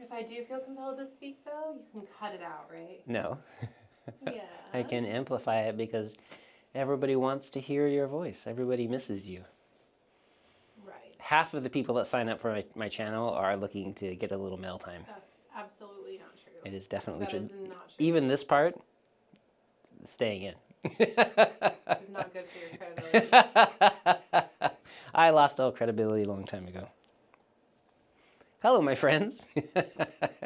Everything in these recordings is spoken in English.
If I do feel compelled to speak, though, you can cut it out, right? No. Yeah. I can amplify it because everybody wants to hear your voice. Everybody misses you. Right. Half of the people that sign up for my channel are looking to get a little mail time. That's absolutely not true. It is definitely That true. is not true. Even this part, staying in. This is not good for your credibility. I lost all credibility a long time ago. Hello, my friends.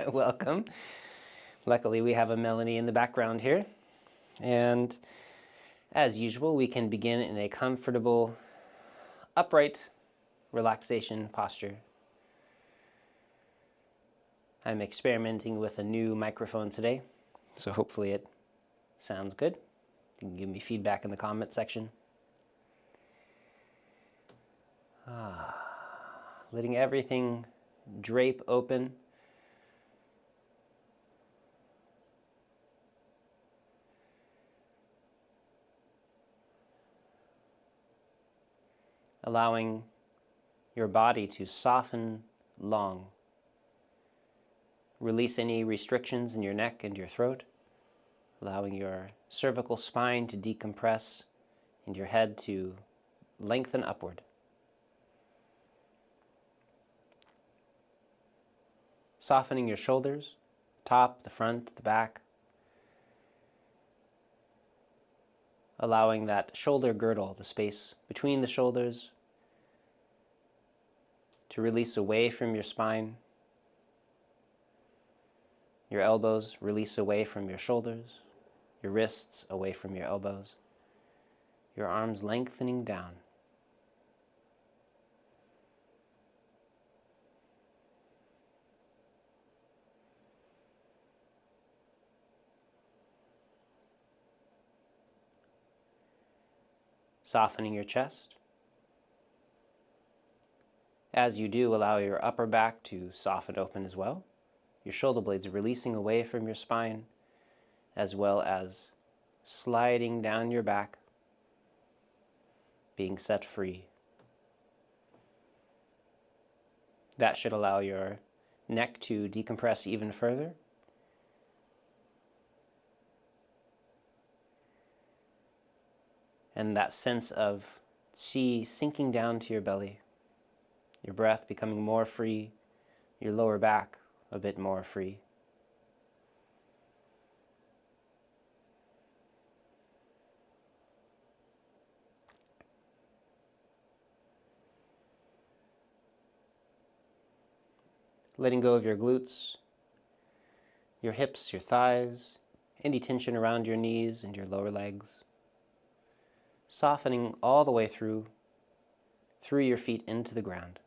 Welcome. Luckily, we have a Melanie in the background here. And as usual, we can begin in a comfortable, upright relaxation posture. I'm experimenting with a new microphone today, so hopefully it sounds good. You can give me feedback in the comment section. Letting everything drape open. Allowing your body to soften long. Release any restrictions in your neck and your throat. Allowing your cervical spine to decompress and your head to lengthen upward. Softening your shoulders, top, the front, the back. Allowing that shoulder girdle, the space between the shoulders, to release away from your spine. Your elbows release away from your shoulders, your wrists away from your elbows, your arms lengthening down. Softening your chest. As you do, allow your upper back to soften open as well. Your shoulder blades releasing away from your spine, as well as sliding down your back, being set free. That should allow your neck to decompress even further. And that sense of qi sinking down to your belly, your breath becoming more free, your lower back a bit more free. Letting go of your glutes, your hips, your thighs, any tension around your knees and your lower legs. Softening all the way through your feet into the ground.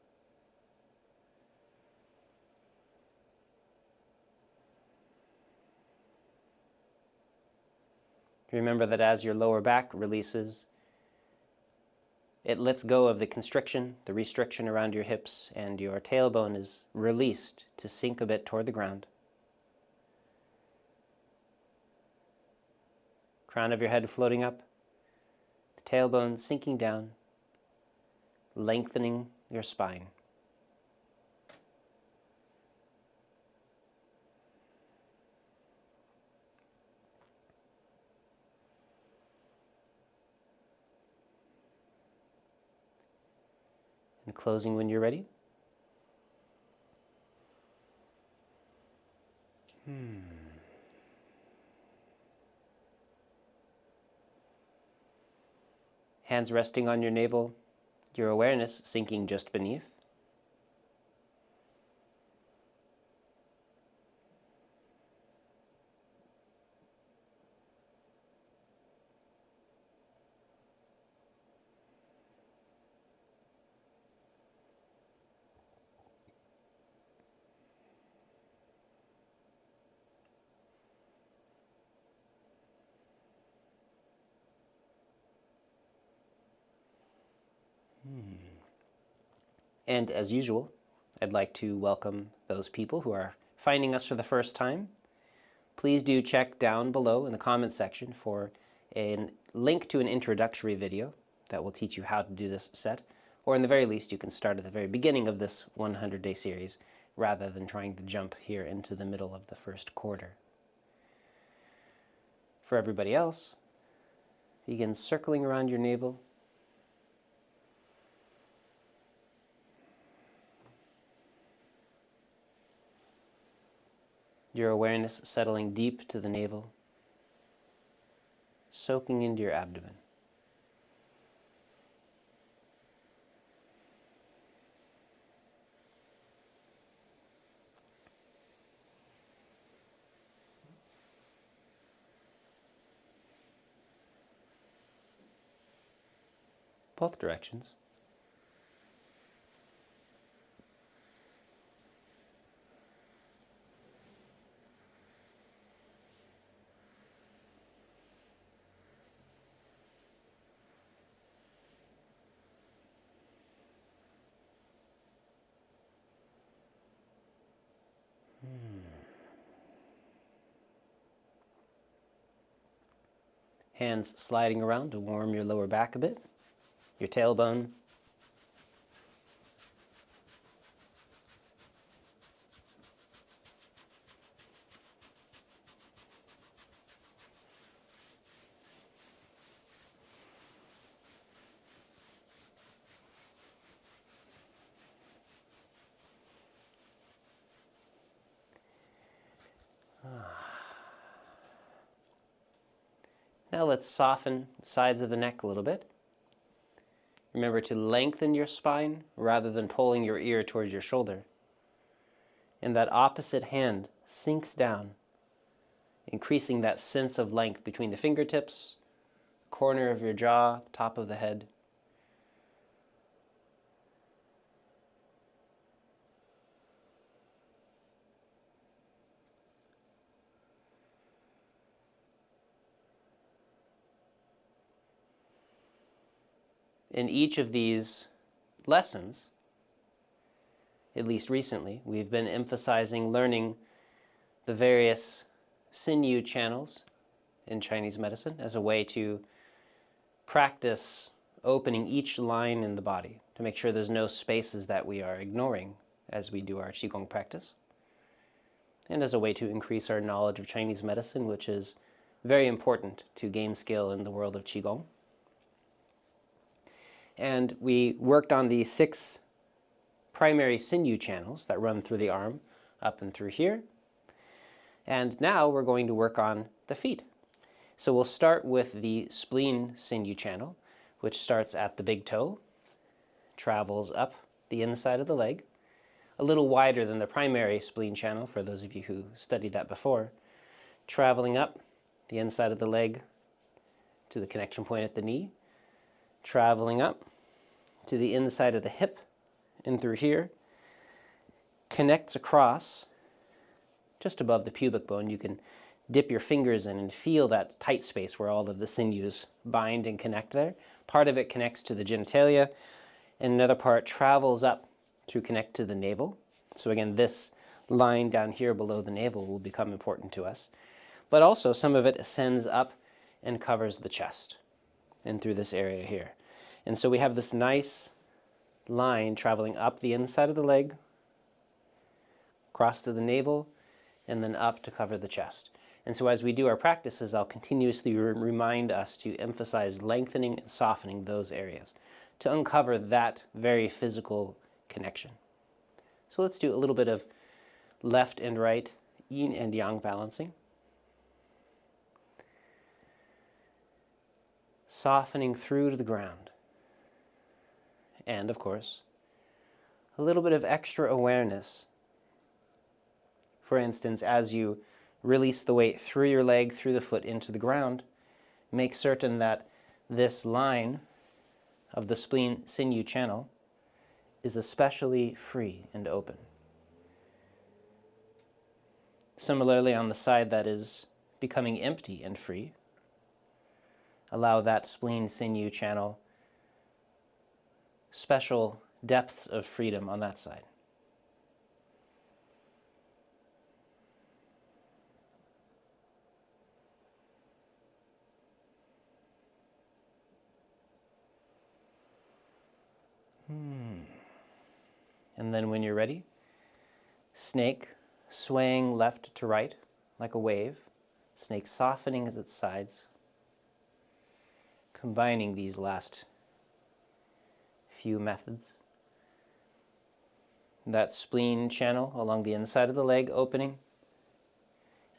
Remember that as your lower back releases, it lets go of the constriction, the restriction around your hips, and your tailbone is released to sink a bit toward the ground. Crown of your head floating up, the tailbone sinking down, lengthening your spine. And closing when you're ready. Hands resting on your navel, your awareness sinking just beneath. And as usual, I'd like to welcome those people who are finding us for the first time. Please do check down below in the comments section for a link to an introductory video that will teach you how to do this set. Or in the very least, you can start at the very beginning of this 100-day series rather than trying to jump here into the middle of the first quarter. For everybody else, begin circling around your navel. Your awareness settling deep to the navel, soaking into your abdomen. Both directions. Hands sliding around to warm your lower back a bit, your tailbone. Now let's soften the sides of the neck a little bit. Remember to lengthen your spine rather than pulling your ear towards your shoulder. And that opposite hand sinks down, increasing that sense of length between the fingertips, corner of your jaw, top of the head. In each of these lessons, at least recently, we've been emphasizing learning the various sinew channels in Chinese medicine as a way to practice opening each line in the body to make sure there's no spaces that we are ignoring as we do our Qigong practice, and as a way to increase our knowledge of Chinese medicine, which is very important to gain skill in the world of Qigong. And we worked on the 6 primary sinew channels that run through the arm, up and through here. And now we're going to work on the feet. So we'll start with the spleen sinew channel, which starts at the big toe, travels up the inside of the leg, a little wider than the primary spleen channel, for those of you who studied that before, traveling up the inside of the leg to the connection point at the knee, traveling up to the inside of the hip and through here, connects across just above the pubic bone. You can dip your fingers in and feel that tight space where all of the sinews bind and connect there. Part of it connects to the genitalia, and another part travels up to connect to the navel. So again, this line down here below the navel will become important to us. But also some of it ascends up and covers the chest and through this area here. And so we have this nice line traveling up the inside of the leg, across to the navel, and then up to cover the chest. And so as we do our practices, I'll continuously remind us to emphasize lengthening and softening those areas to uncover that very physical connection. So let's do a little bit of left and right, yin and yang balancing. Softening through to the ground. And, of course, a little bit of extra awareness. For instance, as you release the weight through your leg, through the foot, into the ground, make certain that this line of the spleen sinew channel is especially free and open. Similarly, on the side that is becoming empty and free, allow that spleen sinew channel special depths of freedom on that side. And then when you're ready, Snake swaying left to right like a wave. Snake softening as it sides. Combining these last few methods. That spleen channel along the inside of the leg opening,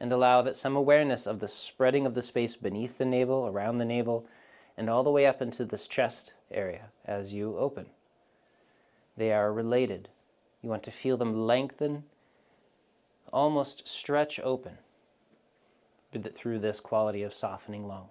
and allow that some awareness of the spreading of the space beneath the navel, around the navel, and all the way up into this chest area as you open. They are related. You want to feel them lengthen, almost stretch open through this quality of softening long.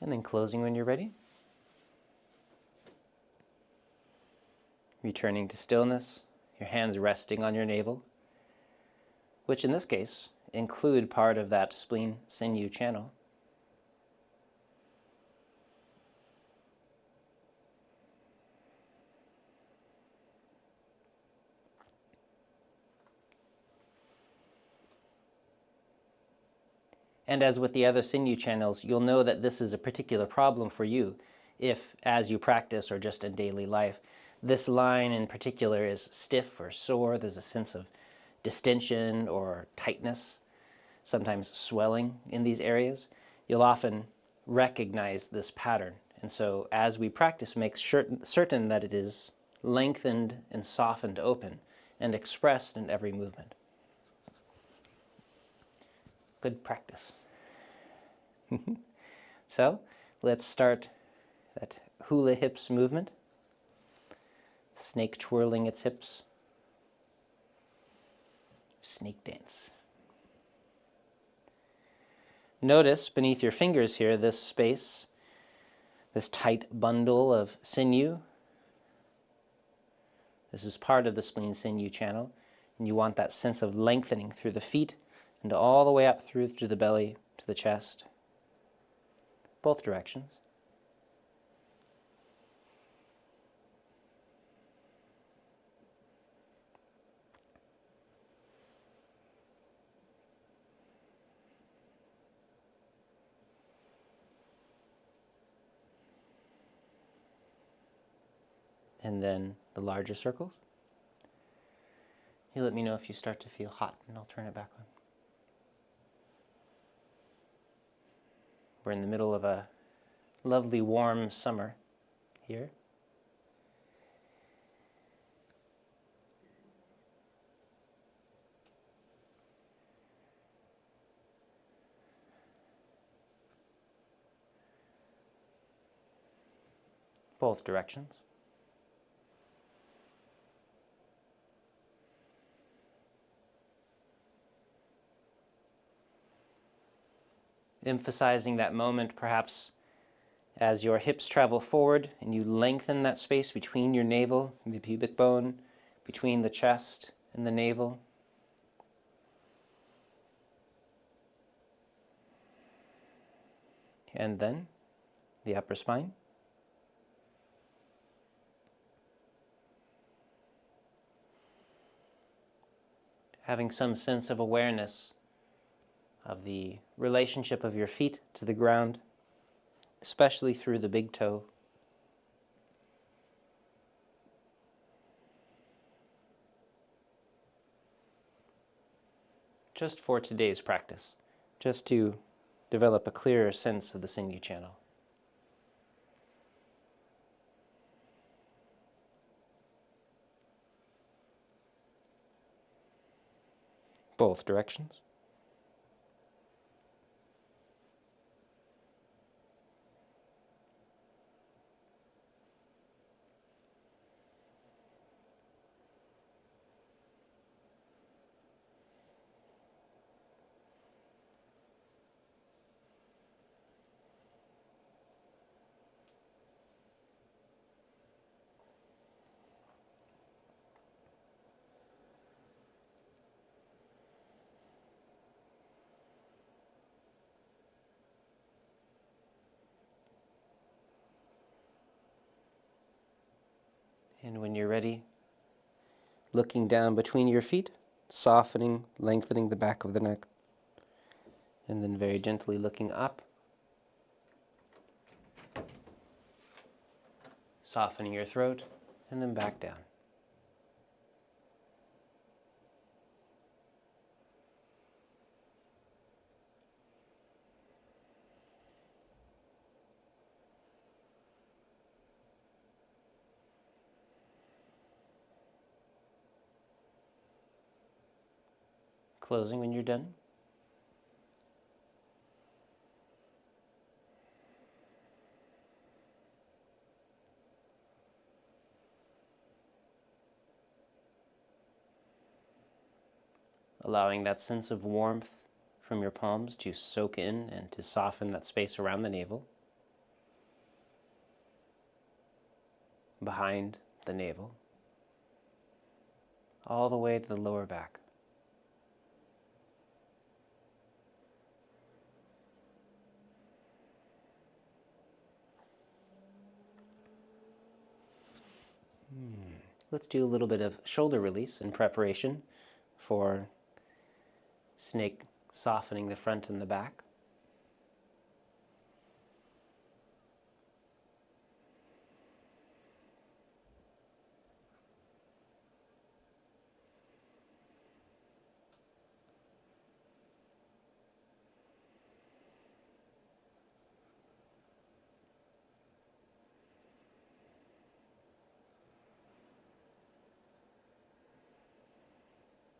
And then closing when you're ready. Returning to stillness, your hands resting on your navel, which in this case include part of that spleen sinew channel. And as with the other sinew channels, you'll know that this is a particular problem for you if, as you practice or just in daily life, this line in particular is stiff or sore. There's a sense of distension or tightness, sometimes swelling in these areas. You'll often recognize this pattern. And so as we practice, make certain that it is lengthened and softened open and expressed in every movement. Good practice. So let's start that hula hips movement. Snake twirling its hips. Snake dance. Notice beneath your fingers here this space, this tight bundle of sinew. This is part of the spleen sinew channel, and you want that sense of lengthening through the feet and all the way up through to the belly, to the chest. Both directions. And then the larger circles. You let me know if you start to feel hot, and I'll turn it back on. We're in the middle of a lovely warm summer here. Both directions. Emphasizing that moment perhaps as your hips travel forward and you lengthen that space between your navel and the pubic bone, between the chest and the navel. And then the upper spine. Having some sense of awareness of the relationship of your feet to the ground, especially through the big toe. Just for today's practice, just to develop a clearer sense of the sinew channel. Both directions. And when you're ready, looking down between your feet, softening, lengthening the back of the neck, and then very gently looking up, softening your throat, and then back down. Closing when you're done. Allowing that sense of warmth from your palms to soak in and to soften that space around the navel, behind the navel, all the way to the lower back. Let's do a little bit of shoulder release in preparation for snake softening the front and the back.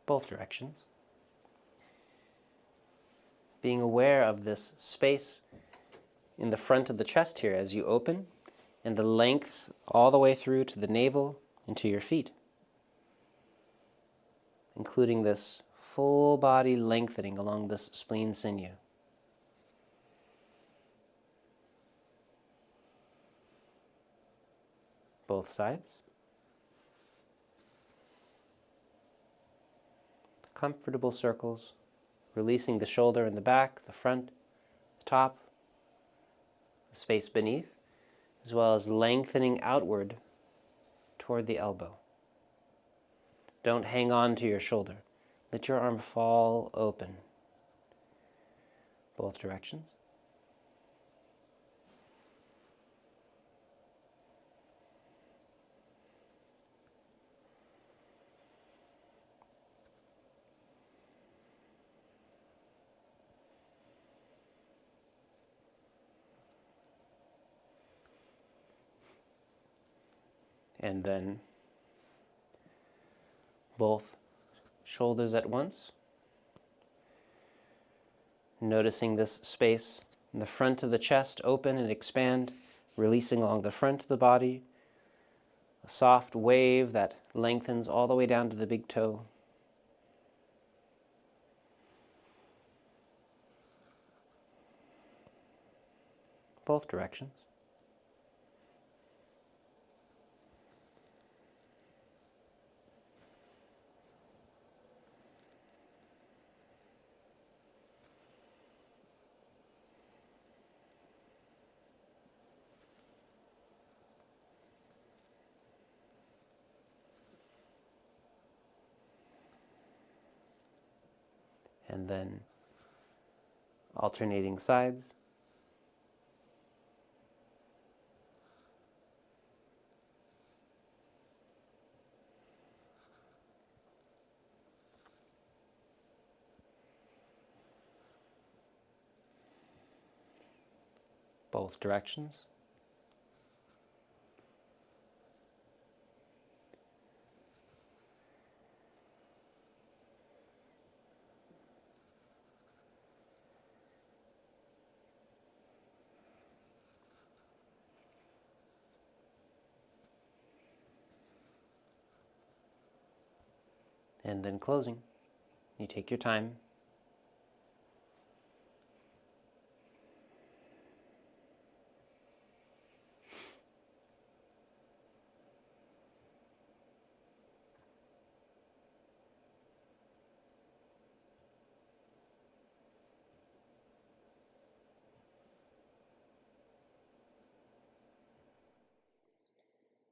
Both directions. Being aware of this space in the front of the chest here as you open, and the length all the way through to the navel and to your feet, including this full body lengthening along this spleen sinew. Both sides. Comfortable circles, releasing the shoulder and the back, the front, the top, the space beneath, as well as lengthening outward toward the elbow. Don't hang on to your shoulder. Let your arm fall open. Both directions. And then both shoulders at once. Noticing this space in the front of the chest open and expand, releasing along the front of the body. A soft wave that lengthens all the way down to the big toe. Both directions. And then alternating sides. Both directions. And then closing. You take your time.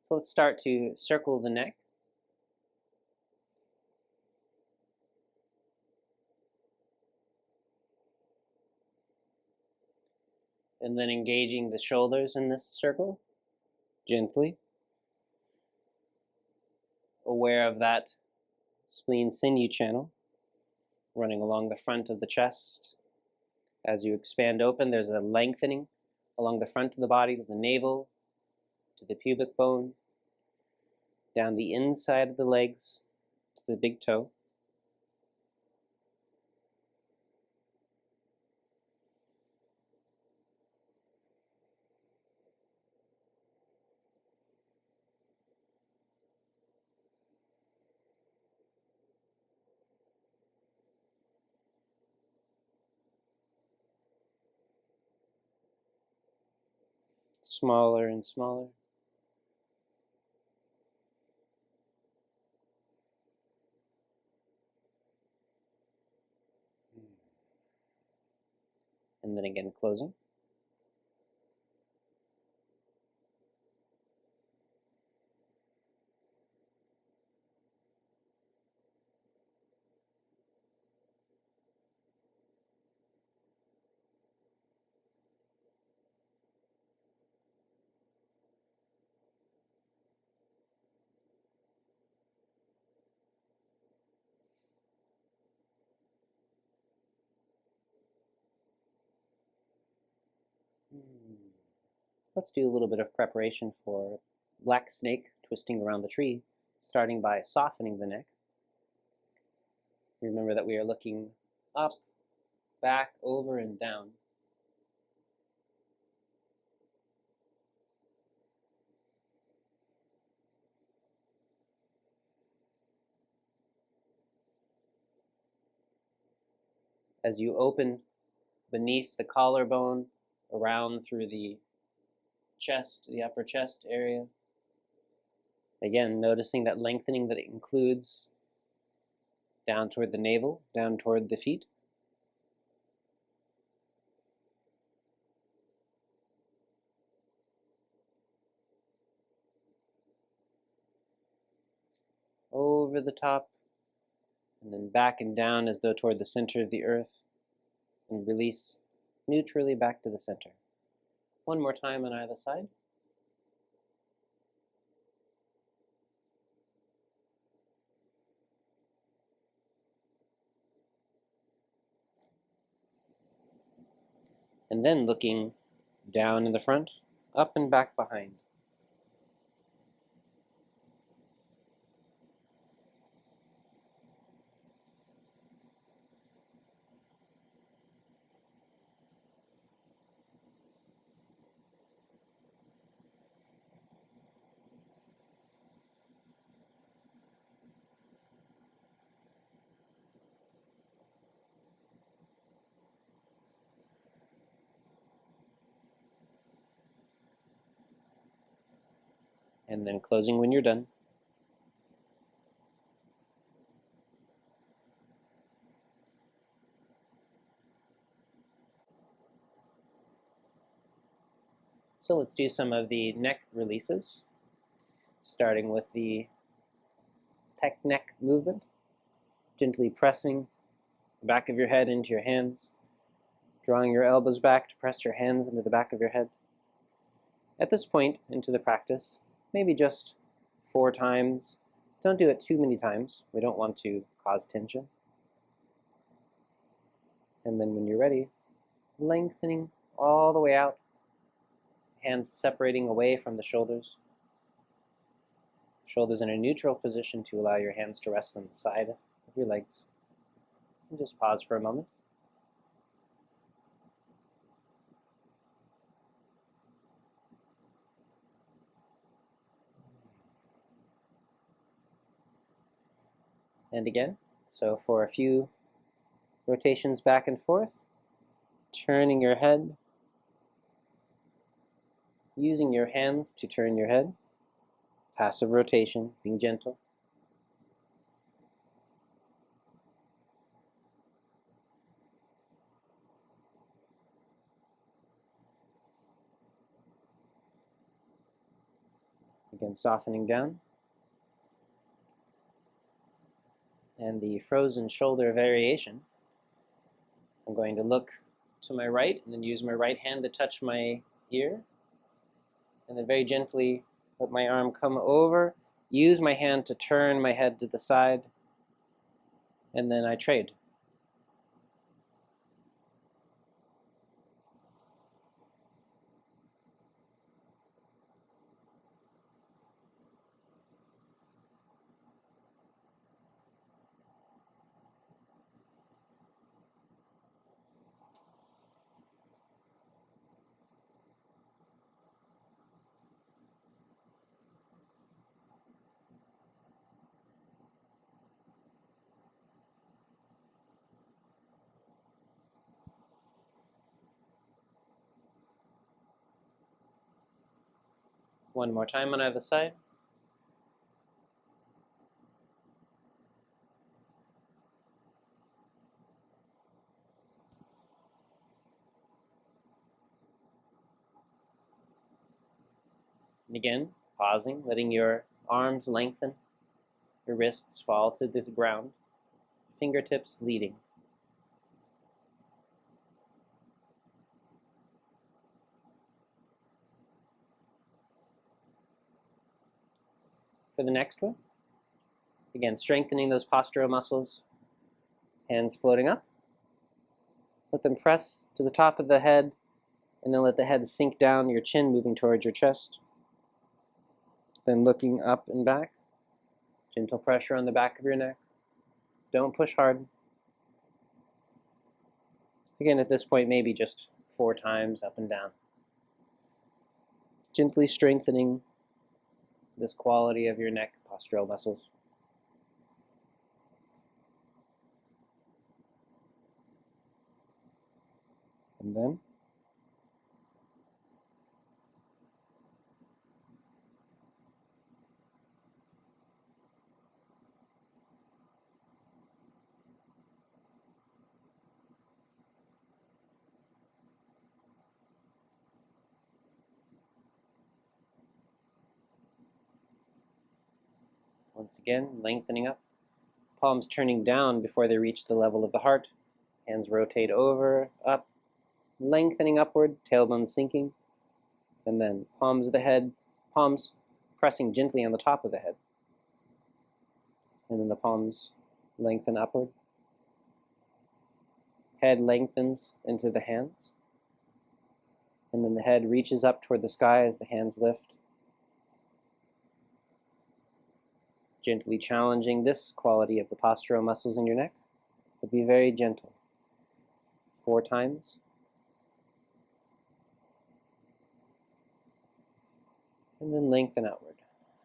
So let's start to circle the neck. And then engaging the shoulders in this circle, gently. Aware of that spleen sinew channel running along the front of the chest. As you expand open, there's a lengthening along the front of the body, to the navel, to the pubic bone, down the inside of the legs, to the big toe. Smaller and smaller. And then again closing. Let's do a little bit of preparation for black snake twisting around the tree, starting by softening the neck. Remember that we are looking up, back, over, and down. As you open beneath the collarbone, around through the chest, the upper chest area. Again, noticing that lengthening that it includes down toward the navel, down toward the feet. Over the top, and then back and down as though toward the center of the earth, and release neutrally back to the center. One more time on either side. And then looking down in the front, up and back behind. And then closing when you're done. So let's do some of the neck releases, starting with the tech neck movement, gently pressing the back of your head into your hands, drawing your elbows back to press your hands into the back of your head. At this point into the practice, maybe just 4 times. Don't do it too many times. We don't want to cause tension. And then when you're ready, lengthening all the way out, hands separating away from the shoulders. Shoulders in a neutral position to allow your hands to rest on the side of your legs. And just pause for a moment. And again, so for a few rotations back and forth, turning your head, using your hands to turn your head, passive rotation, being gentle. Again, softening down. And the frozen shoulder variation, I'm going to look to my right, and then use my right hand to touch my ear. And then very gently let my arm come over, use my hand to turn my head to the side, and then I trade. One more time on either side. And again, pausing, letting your arms lengthen, your wrists fall to the ground, fingertips leading. For the next one, again, strengthening those postural muscles, hands floating up. Let them press to the top of the head, and then let the head sink down, your chin moving towards your chest. Then looking up and back, gentle pressure on the back of your neck. Don't push hard. Again, at this point, maybe just 4 times up and down. Gently strengthening this quality of your neck postural muscles. And then once again, lengthening up. Palms turning down before they reach the level of the heart. Hands rotate over, up, lengthening upward, tailbone sinking. And then palms of the head, palms pressing gently on the top of the head. And then the palms lengthen upward. Head lengthens into the hands. And then the head reaches up toward the sky as the hands lift. Gently challenging this quality of the postural muscles in your neck, but be very gentle. 4 times. And then lengthen outward,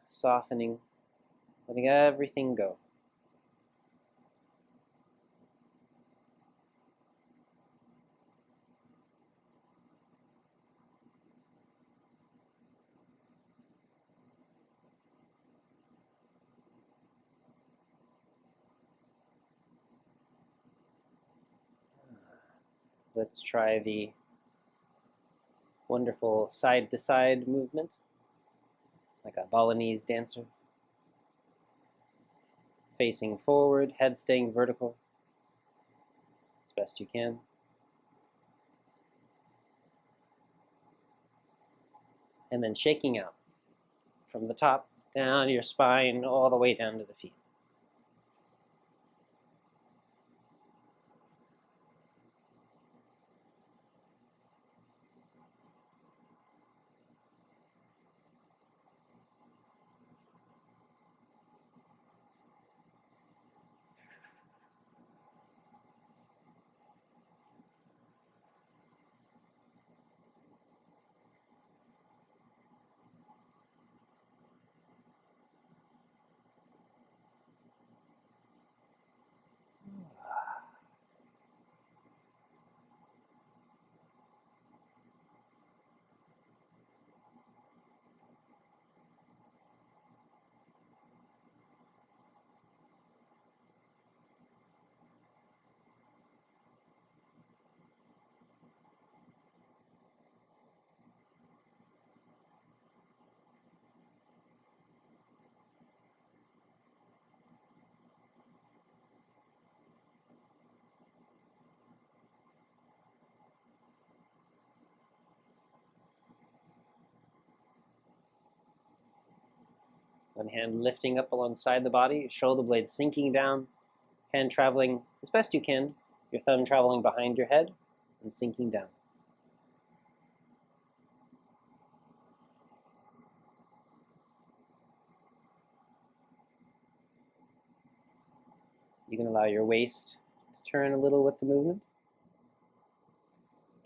softening, letting everything go. Let's try the wonderful side-to-side movement, like a Balinese dancer. Facing forward, head staying vertical as best you can. And then shaking out from the top down your spine all the way down to the feet. One hand lifting up alongside the body, shoulder blade sinking down, hand traveling as best you can, your thumb traveling behind your head and sinking down. You can allow your waist to turn a little with the movement.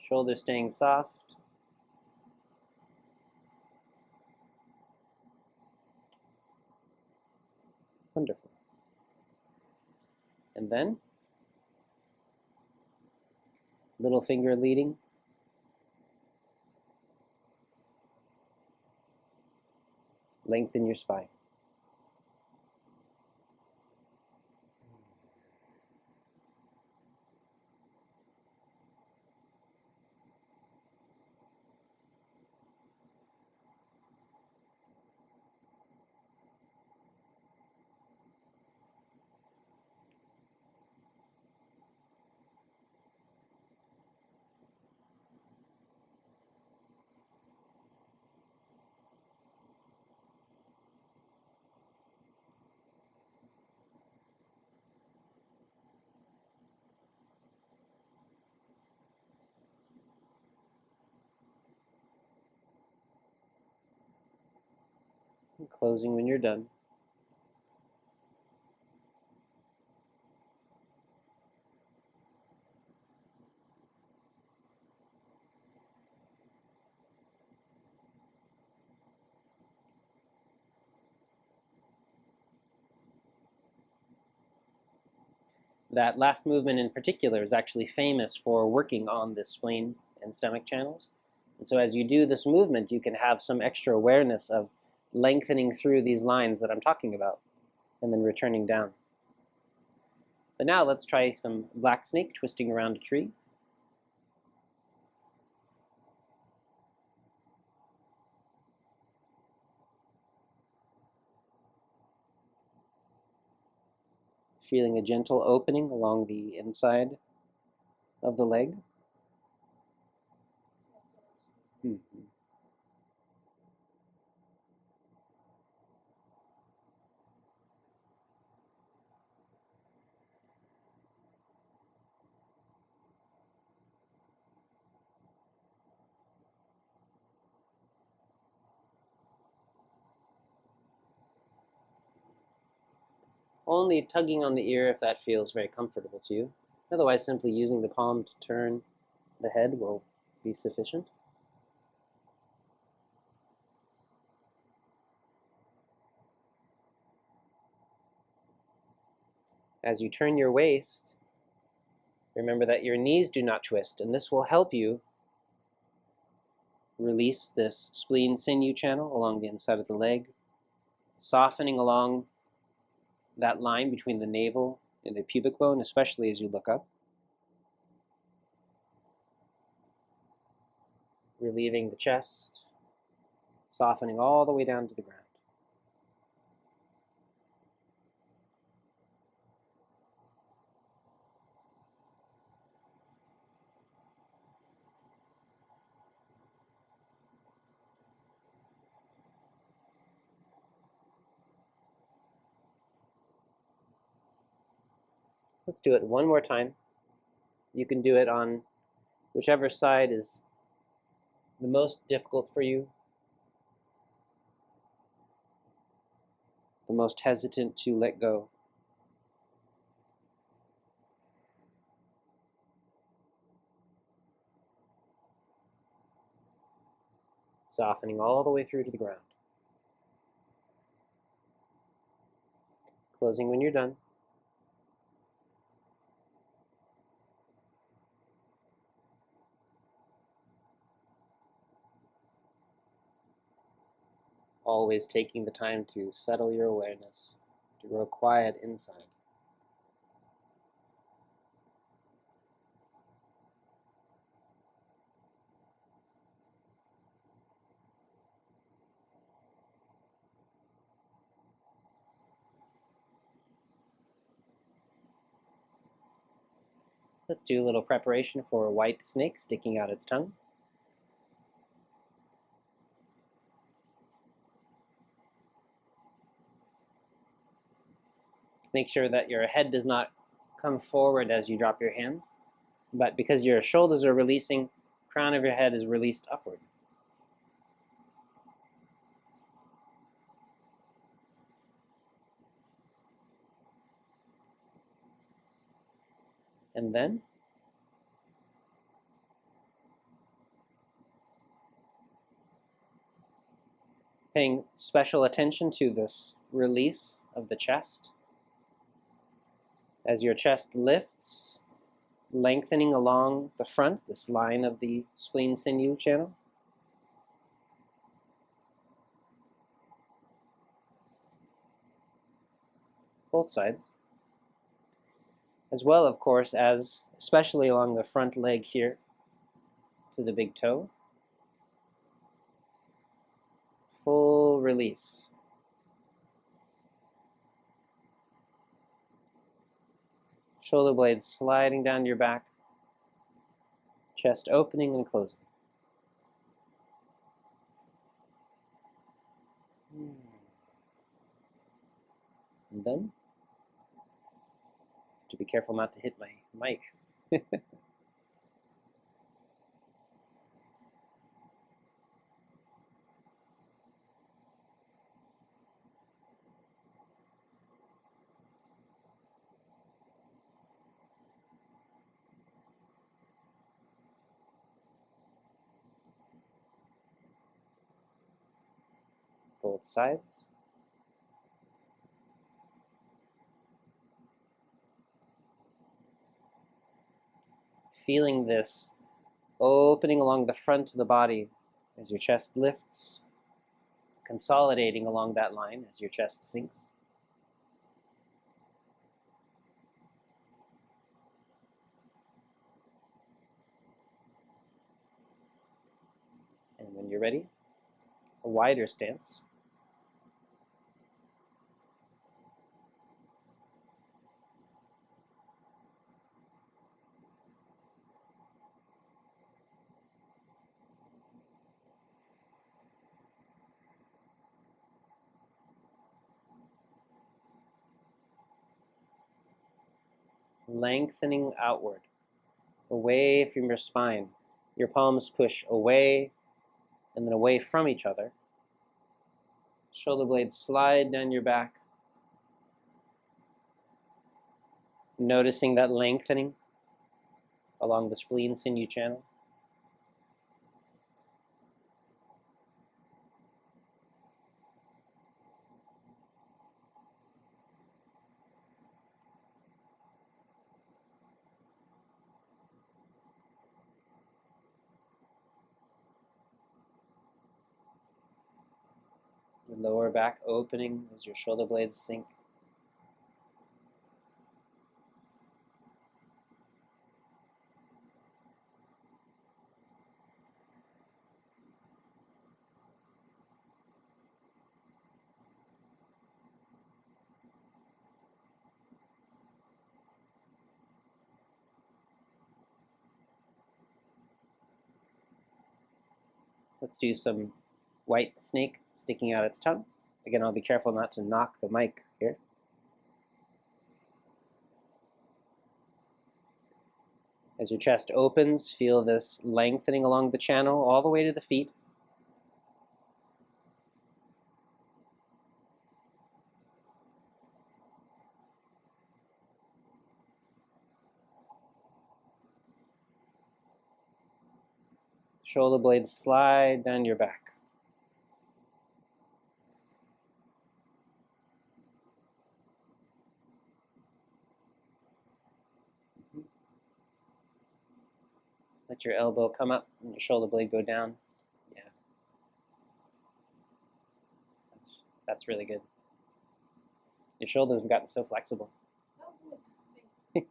Shoulders staying soft. Wonderful. And then, little finger leading. Lengthen your spine. And closing when you're done. That last movement in particular is actually famous for working on the spleen and stomach channels. And so as you do this movement, you can have some extra awareness of lengthening through these lines that I'm talking about, and then returning down. But now let's try some black snake twisting around a tree. Feeling a gentle opening along the inside of the leg. Only tugging on the ear if that feels very comfortable to you. Otherwise, simply using the palm to turn the head will be sufficient. As you turn your waist, remember that your knees do not twist, and this will help you release this spleen sinew channel along the inside of the leg, softening along that line between the navel and the pubic bone, especially as you look up. Relieving the chest, softening all the way down to the ground. Let's do it one more time. You can do it on whichever side is the most difficult for you, the most hesitant to let go. Softening all the way through to the ground. Closing when you're done. Always taking the time to settle your awareness, to grow quiet inside. Let's do a little preparation for a white snake sticking out its tongue. Make sure that your head does not come forward as you drop your hands, but because your shoulders are releasing, crown of your head is released upward. And then paying special attention to this release of the chest. As your chest lifts, lengthening along the front, this line of the spleen sinew channel. Both sides. As well, of course, as especially along the front leg here to the big toe. Full release. Shoulder blades sliding down your back. Chest opening and closing. And then, to be careful not to hit my mic. Both sides. Feeling this opening along the front of the body as your chest lifts, consolidating along that line as your chest sinks. And when you're ready, a wider stance. Lengthening outward, away from your spine. Your palms push away and then away from each other. Shoulder blades slide down your back. Noticing that lengthening along the spleen sinew channel. The lower back opening as your shoulder blades sink. Let's do some white snake sticking out its tongue. Again, I'll be careful not to knock the mic here. As your chest opens, feel this lengthening along the channel all the way to the feet. Shoulder blades slide down your back. Let your elbow come up and your shoulder blade go down. Yeah. That's really good. Your shoulders have gotten so flexible. You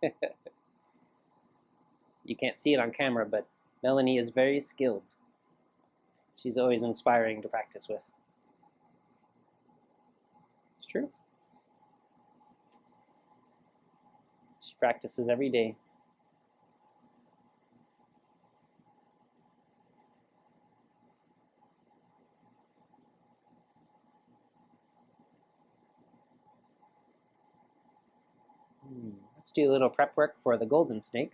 can't see it on camera, but Melanie is very skilled. She's always inspiring to practice with. It's true. She practices every day. Let's do a little prep work for the golden snake.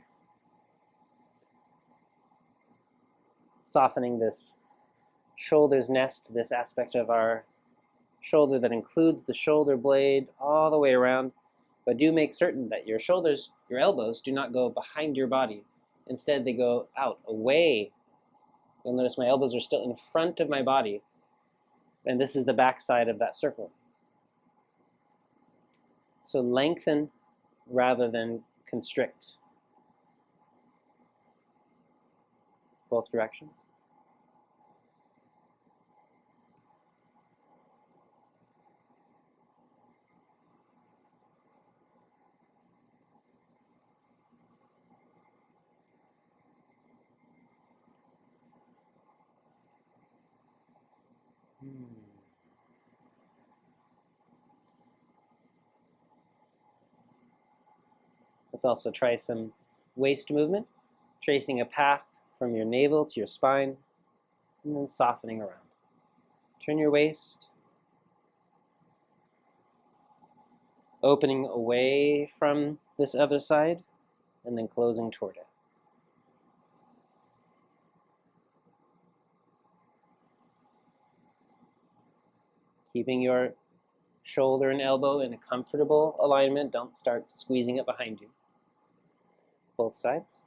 Softening this shoulder's nest, this aspect of our shoulder that includes the shoulder blade all the way around. But do make certain that your shoulders, your elbows, do not go behind your body. Instead, they go out, away. You'll notice my elbows are still in front of my body. And this is the back side of that circle. So lengthen rather than constrict. Both directions. Let's also try some waist movement, tracing a path from your navel to your spine, and then softening around. Turn your waist, opening away from this other side, and then closing toward it. Keeping your shoulder and elbow in a comfortable alignment. Don't start squeezing it behind you. Both sides.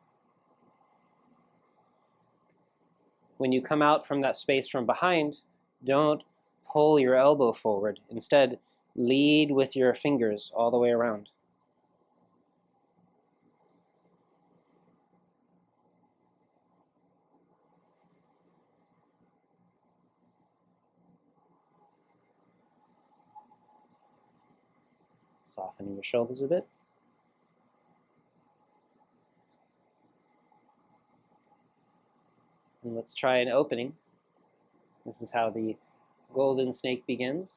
When you come out from that space from behind, don't pull your elbow forward. Instead, lead with your fingers all the way around. Softening your shoulders a bit. And let's try an opening. This is how the golden snake begins.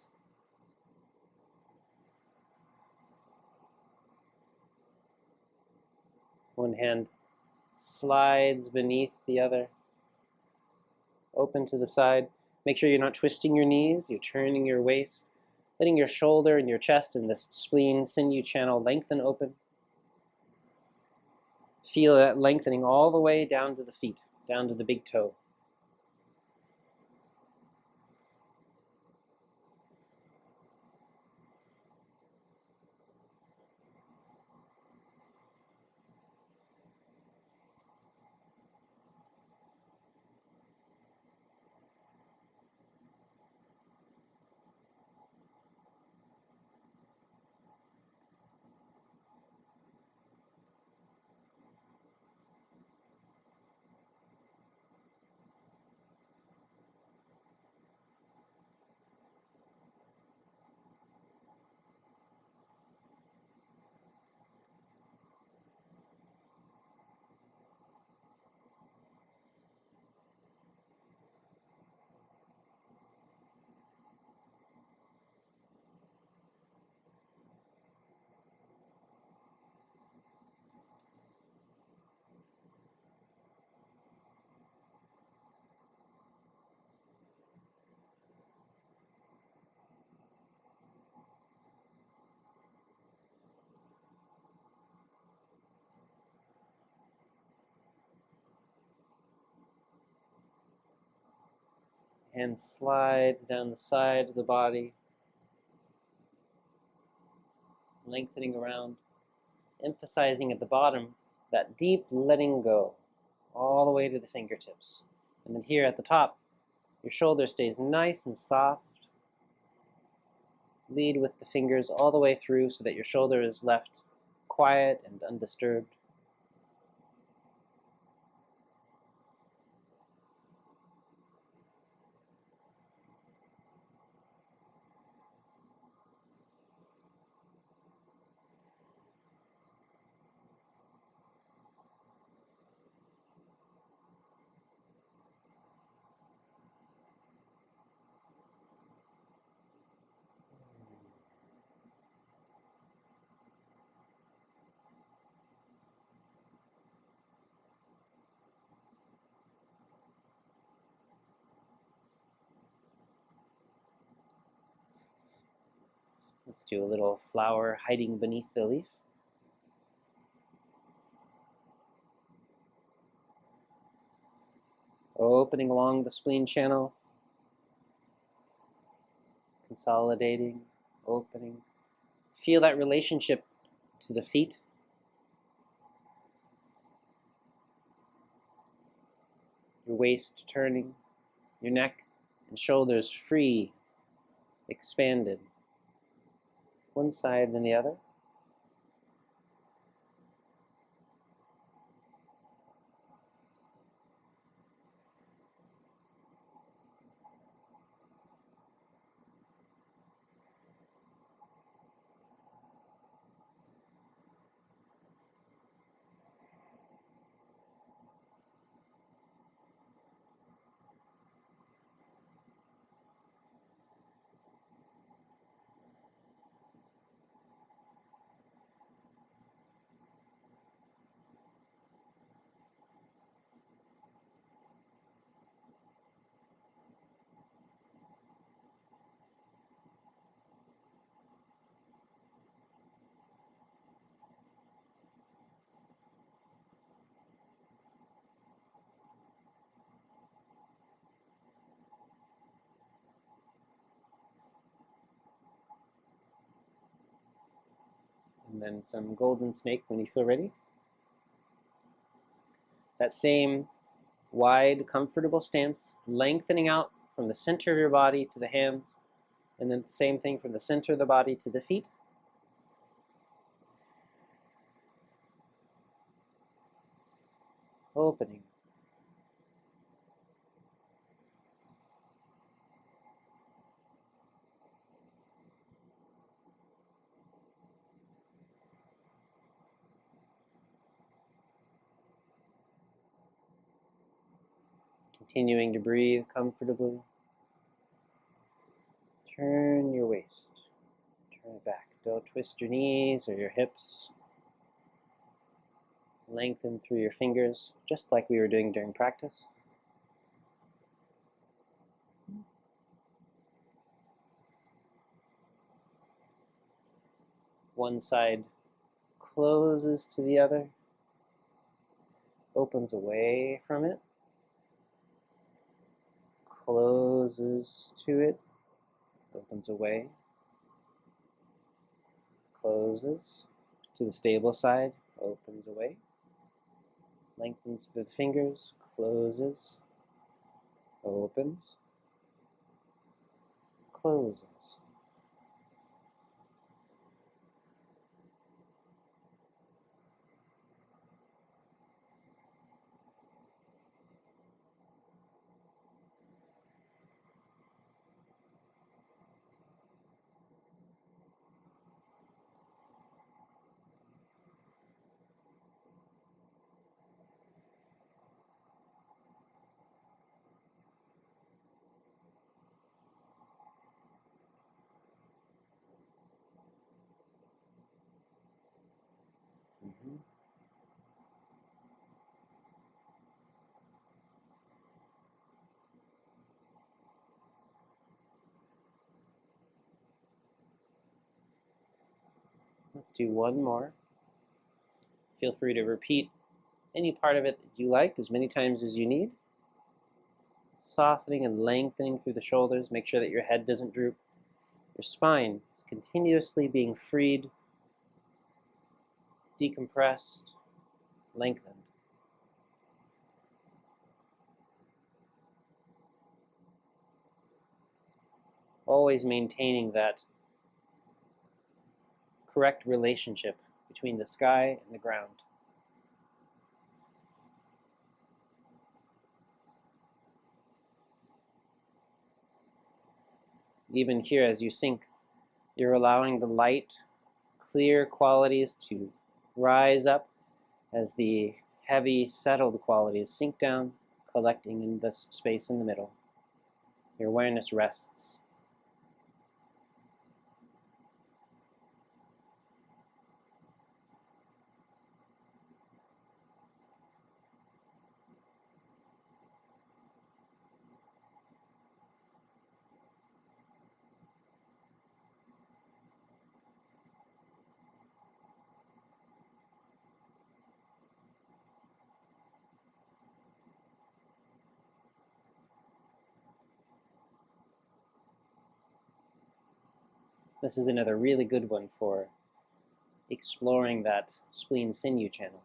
One hand slides beneath the other, open to the side. Make sure you're not twisting your knees, you're turning your waist, letting your shoulder and your chest and this spleen sinew channel lengthen open. Feel that lengthening all the way down to the feet, down to the big toe. Hand slides down the side of the body, lengthening around, emphasizing at the bottom that deep letting go, all the way to the fingertips. And then here at the top, your shoulder stays nice and soft. Lead with the fingers all the way through so that your shoulder is left quiet and undisturbed. Let's do a little flower hiding beneath the leaf. Opening along the spleen channel, consolidating, opening. Feel that relationship to the feet. Your waist turning, your neck and shoulders free, expanded. One side then the other. And then some golden snake when you feel ready. That same wide, comfortable stance, lengthening out from the center of your body to the hands, and then the same thing from the center of the body to the feet. Opening. Continuing to breathe comfortably. Turn your waist. Turn it back. Don't twist your knees or your hips. Lengthen through your fingers, just like we were doing during practice. One side closes to the other, opens away from it, closes to it, opens away, closes to the stable side, opens away, lengthens through the fingers, closes, opens, closes. Mhm. Let's do one more. Feel free to repeat any part of it that you like as many times as you need. Softening and lengthening through the shoulders. Make sure that your head doesn't droop. Your spine is continuously being freed, decompressed, lengthened. Always maintaining that correct relationship between the sky and the ground. Even here, as you sink, you're allowing the light, clear qualities to rise up as the heavy, settled qualities sink down, collecting in this space in the middle. Your awareness rests. This is another really good one for exploring that spleen sinew channel.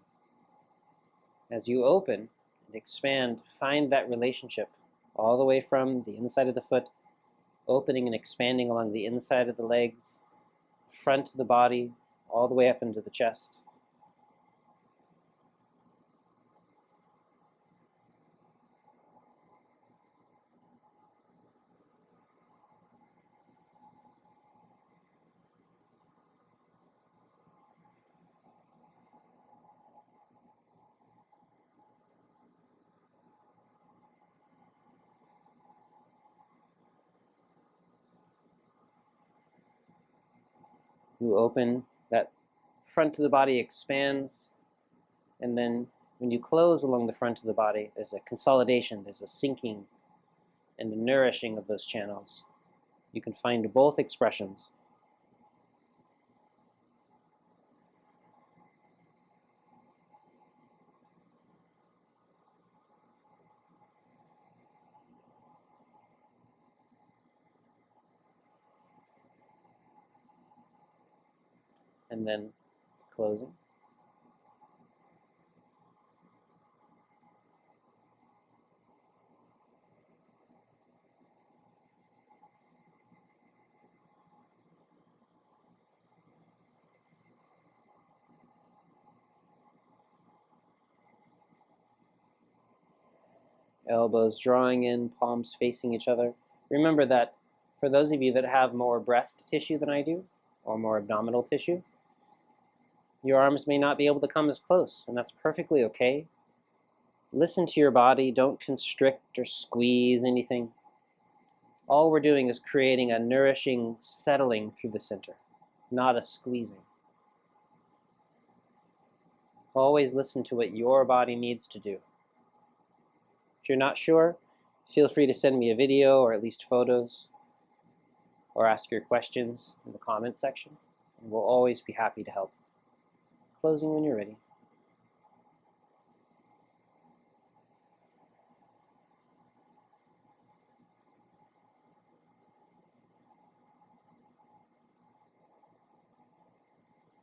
As you open and expand, find that relationship all the way from the inside of the foot, opening and expanding along the inside of the legs, front of the body, all the way up into the chest. You open, that front of the body expands, and then when you close along the front of the body, there's a consolidation, there's a sinking and a nourishing of those channels. You can find both expressions. And then closing. Elbows drawing in, palms facing each other. Remember that for those of you that have more breast tissue than I do, or more abdominal tissue, your arms may not be able to come as close, and that's perfectly okay. Listen to your body, don't constrict or squeeze anything. All we're doing is creating a nourishing settling through the center, not a squeezing. Always listen to what your body needs to do. If you're not sure, feel free to send me a video or at least photos, or ask your questions in the comment section, and we'll always be happy to help. Closing when you're ready.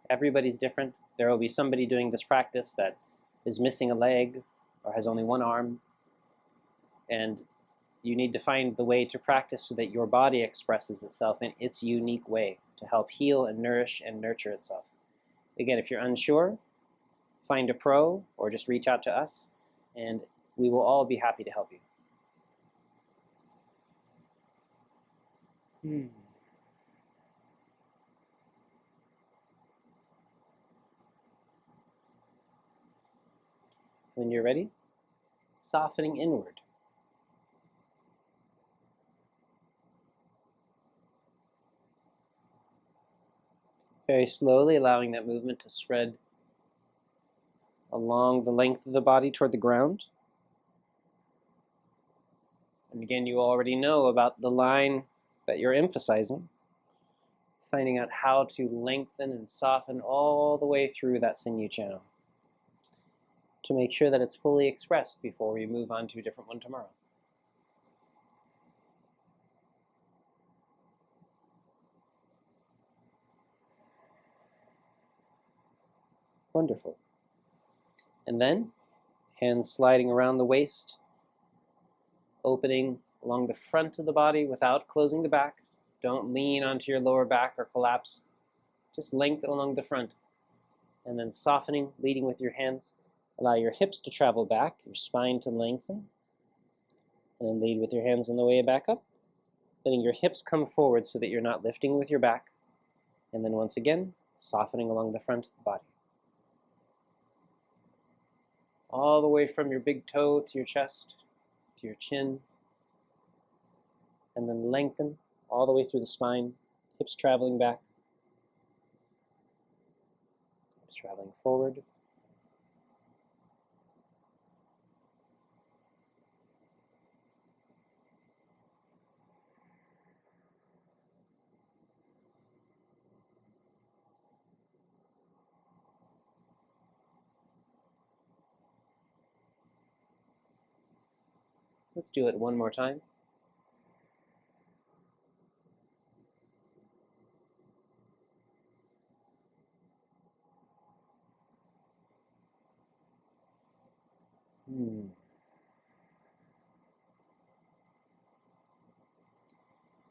Everybody's different. There will be somebody doing this practice that is missing a leg or has only one arm, and you need to find the way to practice so that your body expresses itself in its unique way to help heal and nourish and nurture itself. Again, if you're unsure, find a pro or just reach out to us, and we will all be happy to help you. When you're ready, softening inward. Very slowly allowing that movement to spread along the length of the body toward the ground. And again, you already know about the line that you're emphasizing, finding out how to lengthen and soften all the way through that sinew channel to make sure that it's fully expressed before we move on to a different one tomorrow. Wonderful. And then, hands sliding around the waist, opening along the front of the body without closing the back. Don't lean onto your lower back or collapse. Just lengthen along the front. And then softening, leading with your hands. Allow your hips to travel back, your spine to lengthen. And then lead with your hands on the way back up. Letting your hips come forward so that you're not lifting with your back. And then once again, softening along the front of the body. All the way from your big toe to your chest, to your chin. And then lengthen all the way through the spine, hips traveling back. Hips traveling forward. Let's do it one more time. And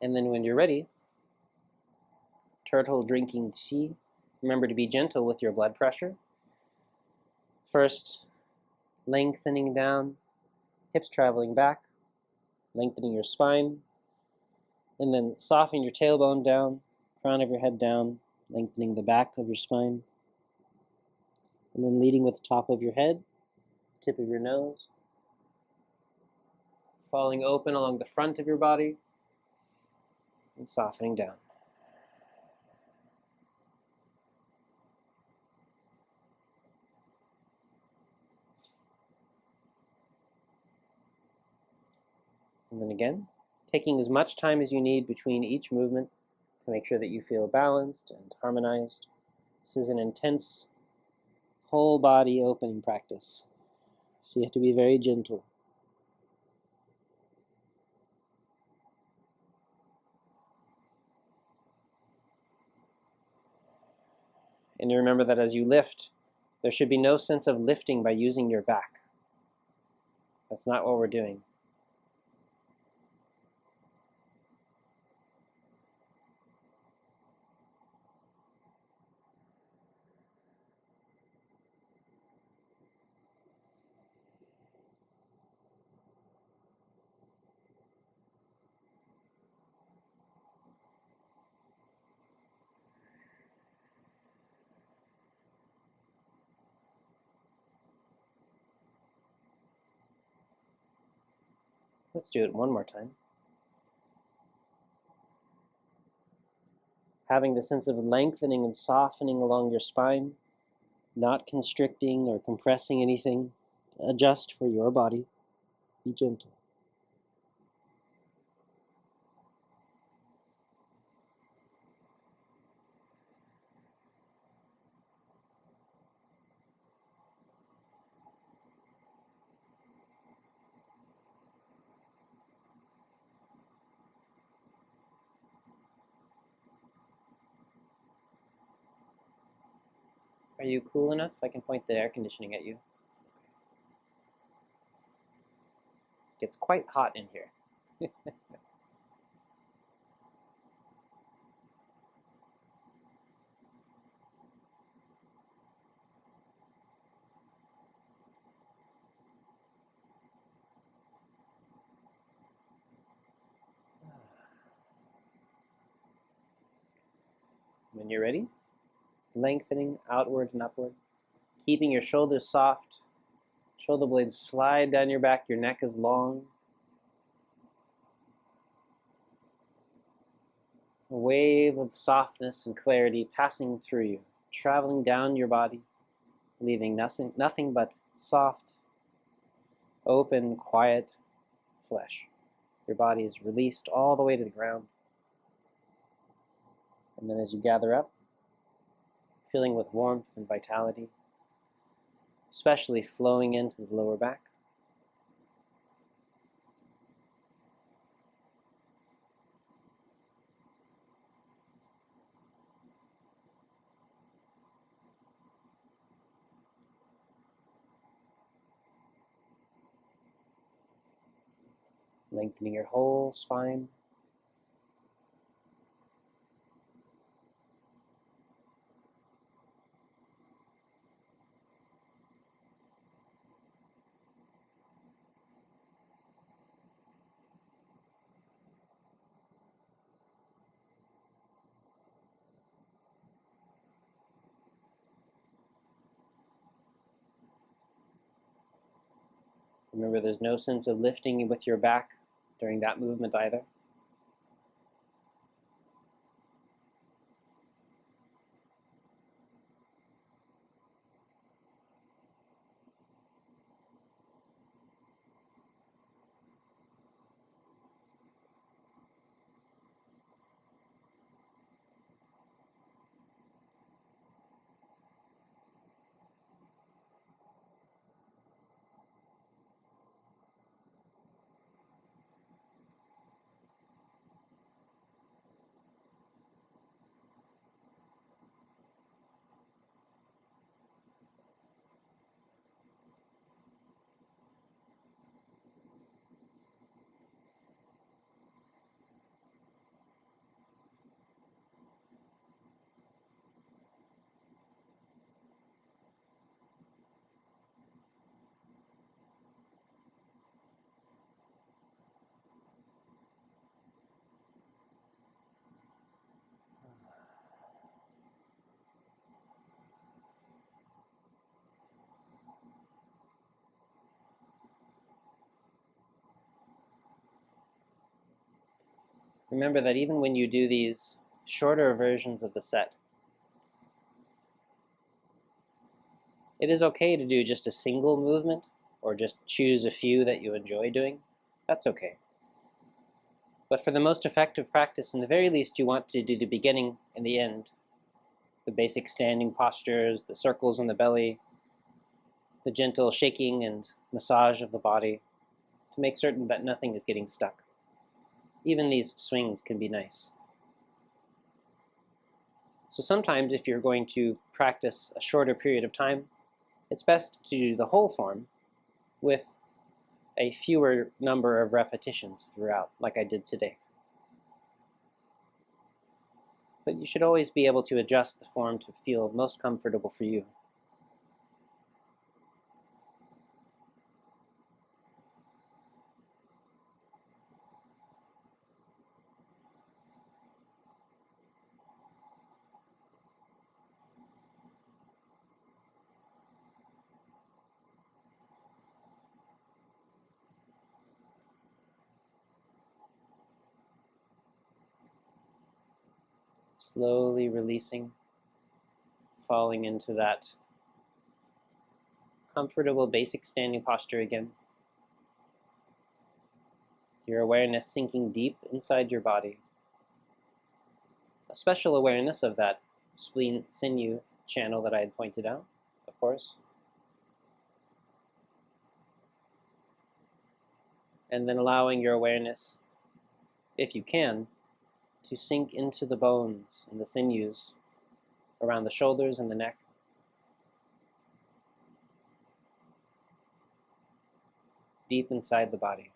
then when you're ready, turtle drinking qi, remember to be gentle with your blood pressure. First, lengthening down, hips traveling back, lengthening your spine, and then softening your tailbone down, crown of your head down, lengthening the back of your spine, and then leading with the top of your head, tip of your nose, falling open along the front of your body, and softening down. And then again, taking as much time as you need between each movement to make sure that you feel balanced and harmonized. This is an intense whole body opening practice, so you have to be very gentle. And you remember that as you lift, there should be no sense of lifting by using your back. That's not what we're doing. Let's do it one more time. Having the sense of lengthening and softening along your spine, not constricting or compressing anything. Adjust for your body. Be gentle. Are you cool enough? I can point the air conditioning at you. It gets quite hot in here. When you're ready, lengthening outward and upward, keeping your shoulders soft, shoulder blades slide down your back, your neck is long. A wave of softness and clarity passing through you, traveling down your body, leaving nothing but soft, open, quiet flesh. Your body is released all the way to the ground. And then as you gather up, filling with warmth and vitality, especially flowing into the lower back. Lengthening your whole spine. Remember, there's no sense of lifting with your back during that movement either. remember that even when you do these shorter versions of the set, it is okay to do just a single movement or just choose a few that you enjoy doing. That's okay. But for the most effective practice, in the very least, you want to do the beginning and the end, the basic standing postures, the circles in the belly, the gentle shaking and massage of the body, to make certain that nothing is getting stuck. Even these swings can be nice. So sometimes if you're going to practice a shorter period of time, it's best to do the whole form with a fewer number of repetitions throughout, like I did today. But you should always be able to adjust the form to feel most comfortable for you. Slowly releasing, falling into that comfortable basic standing posture again. Your awareness sinking deep inside your body. A special awareness of that spleen sinew channel that I had pointed out, of course. And then allowing your awareness, if you can, to sink into the bones and the sinews around the shoulders and the neck. Deep inside the body.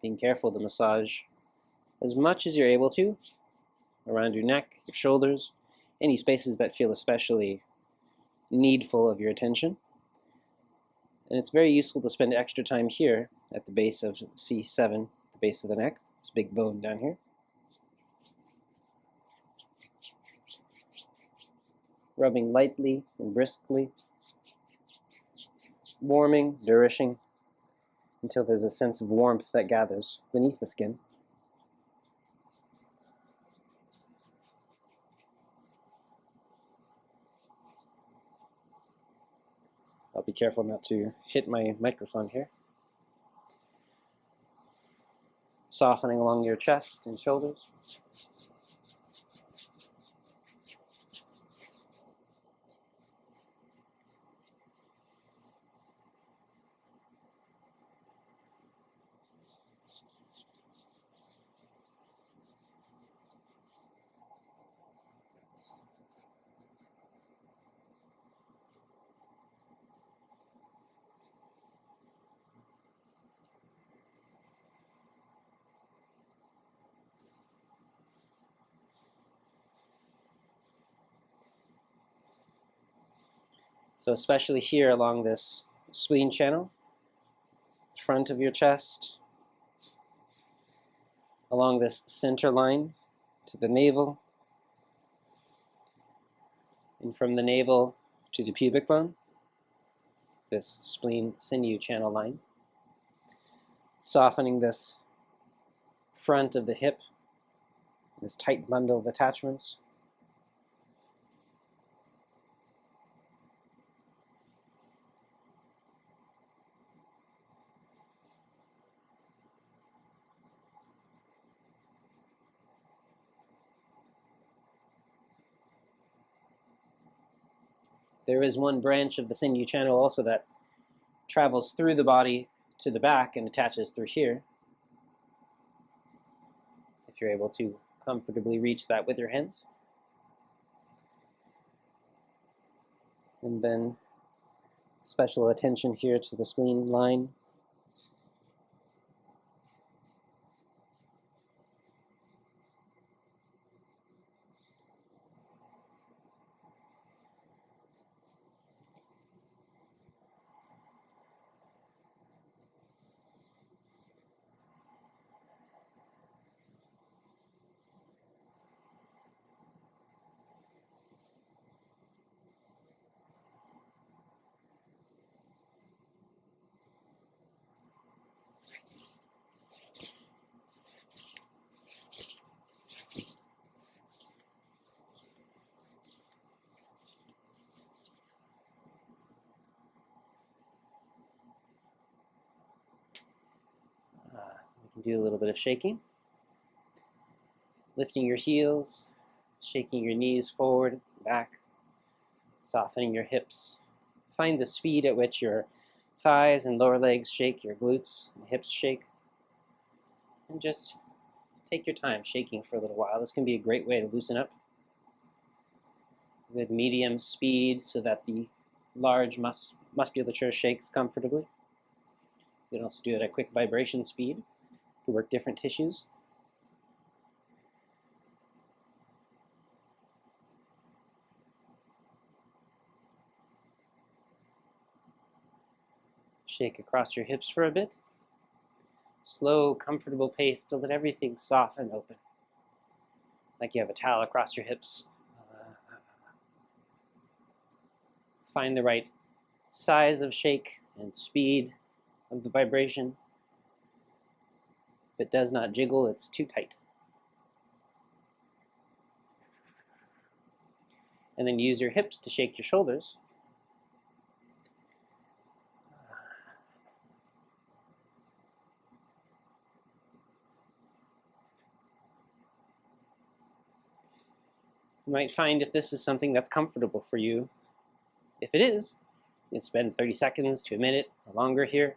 Being careful to massage as much as you're able to around your neck, your shoulders, any spaces that feel especially needful of your attention. And it's very useful to spend extra time here at the base of C7, the base of the neck, this big bone down here. Rubbing lightly and briskly, warming, nourishing, until there's a sense of warmth that gathers beneath the skin. I'll be careful not to hit my microphone here. Softening along your chest and shoulders. So especially here along this spleen channel, front of your chest, along this center line to the navel, and from the navel to the pubic bone, this spleen sinew channel line, softening this front of the hip, this tight bundle of attachments. There is one branch of the sinew channel also that travels through the body to the back and attaches through here. If you're able to comfortably reach that with your hands. And then special attention here to the spleen line. You can do a little bit of shaking. Lifting your heels, shaking your knees forward, back, softening your hips. Find the speed at which your thighs and lower legs shake, your glutes and hips shake. And just take your time shaking for a little while. This can be a great way to loosen up. With medium speed so that the large musculature shakes comfortably. You can also do it at quick vibration speed to work different tissues. Shake across your hips for a bit. Slow, comfortable pace to let everything soften open. Like you have a towel across your hips. Find the right size of shake and speed of the vibration. If it does not jiggle, it's too tight. And then use your hips to shake your shoulders. You might find if this is something that's comfortable for you. If it is, you can spend 30 seconds to a minute or longer here.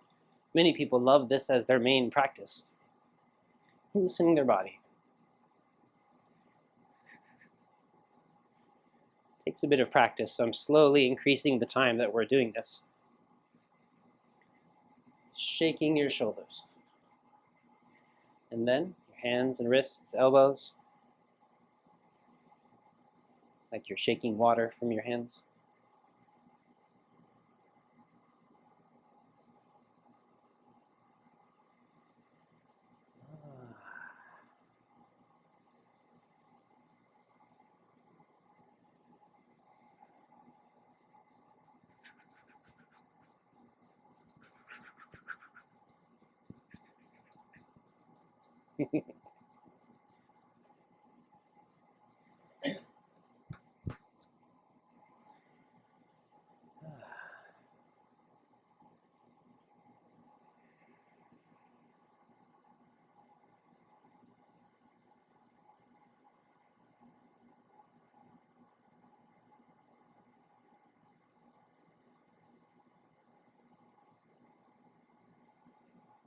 Many people love this as their main practice. Loosening their body. Takes a bit of practice, so I'm slowly increasing the time that we're doing this. Shaking your shoulders. And then your hands and wrists, elbows. Like you're shaking water from your hands.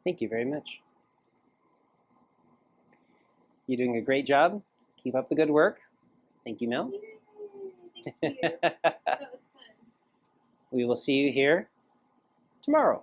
Thank you very much. You're doing a great job. Keep up the good work. Thank you, Mel. Thank you. That was fun. We will see you here tomorrow.